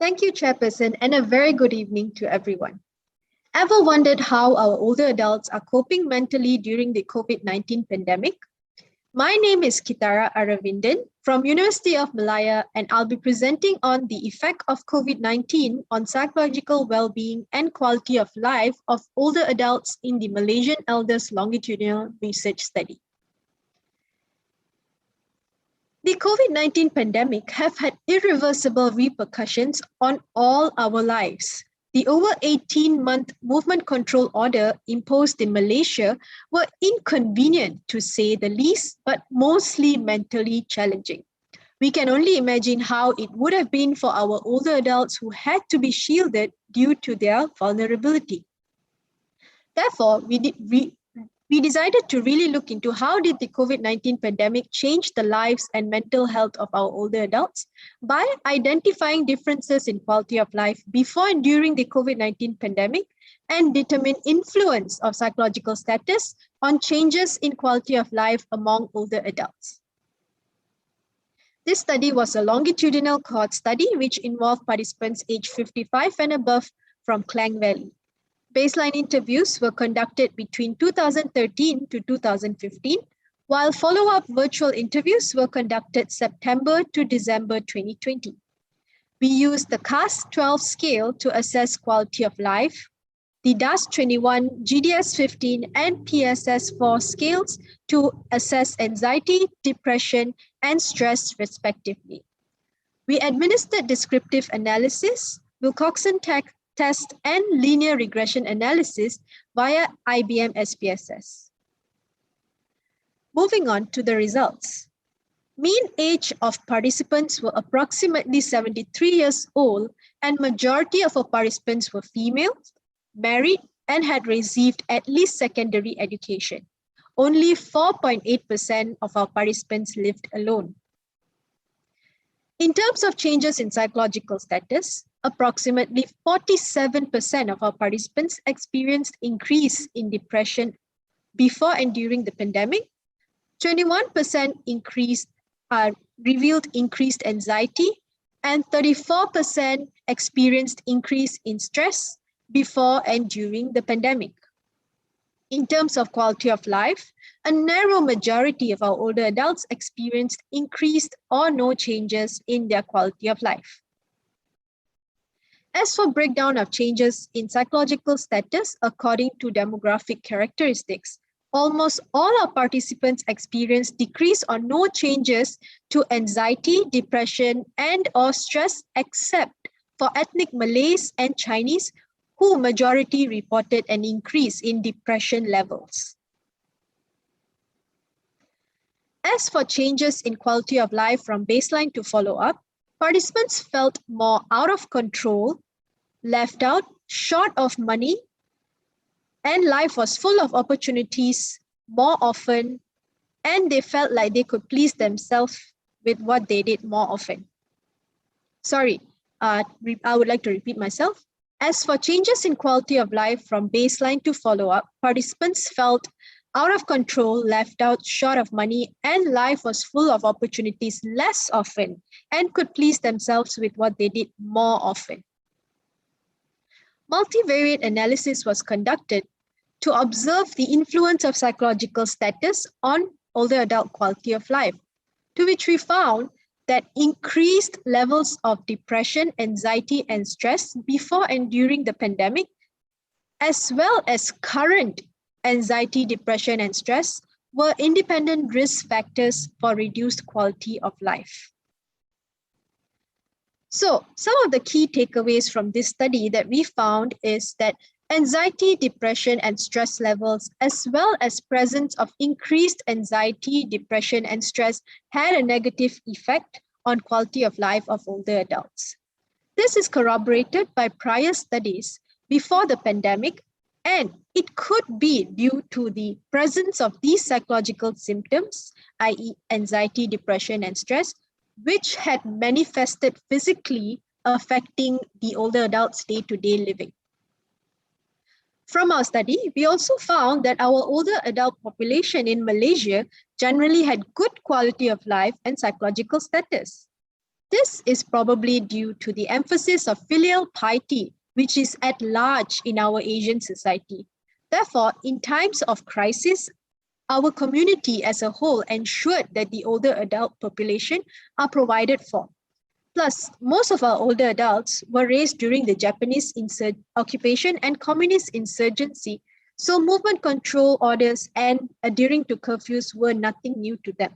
Thank you, Chairperson, and a very good evening to everyone. Ever wondered how our older adults are coping mentally during the COVID-19 pandemic? My name is Kiirtaara Aravindhan from University of Malaya, and I'll be presenting on the effect of COVID-19 on psychological well-being and quality of life of older adults in the Malaysian Elders Longitudinal Research Study. The COVID-19 pandemic have had irreversible repercussions on all our lives. The over 18-month movement control order imposed in Malaysia were inconvenient to say the least, but mostly mentally challenging. We can only imagine how it would have been for our older adults who had to be shielded due to their vulnerability. Therefore, we decided to really look into how did the COVID-19 pandemic change the lives and mental health of our older adults by identifying differences in quality of life before and during the COVID-19 pandemic and determine influence of psychological status on changes in quality of life among older adults. This study was a longitudinal cohort study which involved participants aged 55 and above from Klang Valley. Baseline interviews were conducted between 2013 to 2015, while follow-up virtual interviews were conducted September to December 2020. We used the CAS-12 scale to assess quality of life, the DAS-21, GDS-15, and PSS-4 scales to assess anxiety, depression, and stress respectively. We administered descriptive analysis, Wilcoxon test, and linear regression analysis via IBM SPSS. Moving on to the results. Mean age of participants were approximately 73 years old, and majority of our participants were female, married, and had received at least secondary education. Only 4.8% of our participants lived alone. In terms of changes in psychological status, approximately 47% of our participants experienced increase in depression before and during the pandemic. 21% revealed increased anxiety, and 34% experienced increase in stress before and during the pandemic. In terms of quality of life, a narrow majority of our older adults experienced increased or no changes in their quality of life. As for breakdown of changes in psychological status according to demographic characteristics, almost all our participants experienced decrease or no changes to anxiety, depression, and/or stress except for ethnic Malays and Chinese, who majority reported an increase in depression levels. As for changes in quality of life from baseline to follow-up, participants felt more out of control, left out, short of money, and life was full of opportunities more often, and they felt like they could please themselves with what they did more often. Sorry, I would like to repeat myself. As for changes in quality of life from baseline to follow-up, participants felt out of control, left out, short of money, and life was full of opportunities less often and could please themselves with what they did more often. Multivariate analysis was conducted to observe the influence of psychological status on older adult quality of life, to which we found that increased levels of depression, anxiety, and stress before and during the pandemic, as well as current anxiety, depression, and stress were independent risk factors for reduced quality of life. So some of the key takeaways from this study that we found is that anxiety, depression, and stress levels, as well as presence of increased anxiety, depression, and stress had a negative effect on quality of life of older adults. This is corroborated by prior studies before the pandemic, and it could be due to the presence of these psychological symptoms, i.e. anxiety, depression, and stress, which had manifested physically affecting the older adults' day-to-day living. From our study, we also found that our older adult population in Malaysia generally had good quality of life and psychological status. This is probably due to the emphasis of filial piety, which is at large in our Asian society. Therefore, in times of crisis, our community as a whole ensured that the older adult population are provided for. Plus, most of our older adults were raised during the Japanese occupation and communist insurgency, so movement control orders and adhering to curfews were nothing new to them.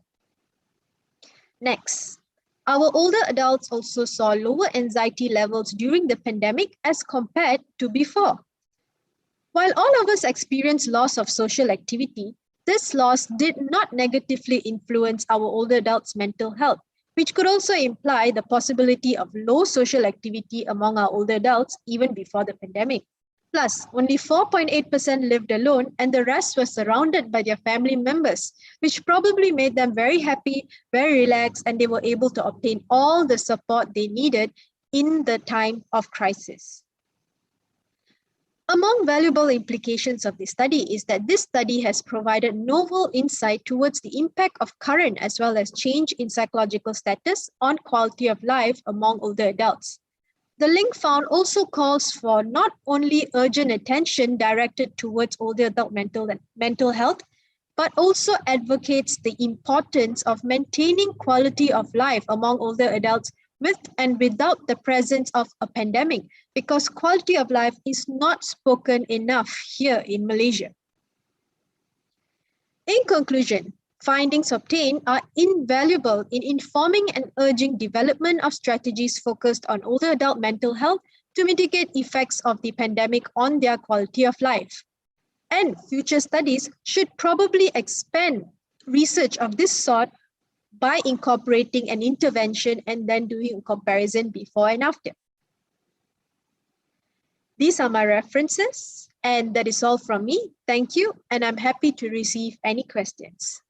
Next, our older adults also saw lower anxiety levels during the pandemic as compared to before. While all of us experienced loss of social activity, this loss did not negatively influence our older adults' mental health, which could also imply the possibility of low social activity among our older adults even before the pandemic. Plus, only 4.8% lived alone and the rest were surrounded by their family members, which probably made them very happy, very relaxed, and they were able to obtain all the support they needed in the time of crisis. Among valuable implications of this study is that this study has provided novel insight towards the impact of current as well as change in psychological status on quality of life among older adults. The link found also calls for not only urgent attention directed towards older adult mental health, but also advocates the importance of maintaining quality of life among older adults with and without the presence of a pandemic, because quality of life is not spoken enough here in Malaysia. In conclusion, findings obtained are invaluable in informing and urging development of strategies focused on older adult mental health to mitigate effects of the pandemic on their quality of life. And future studies should probably expand research of this sort by incorporating an intervention and then doing a comparison before and after. These are my references, and that is all from me. Thank you, and I'm happy to receive any questions.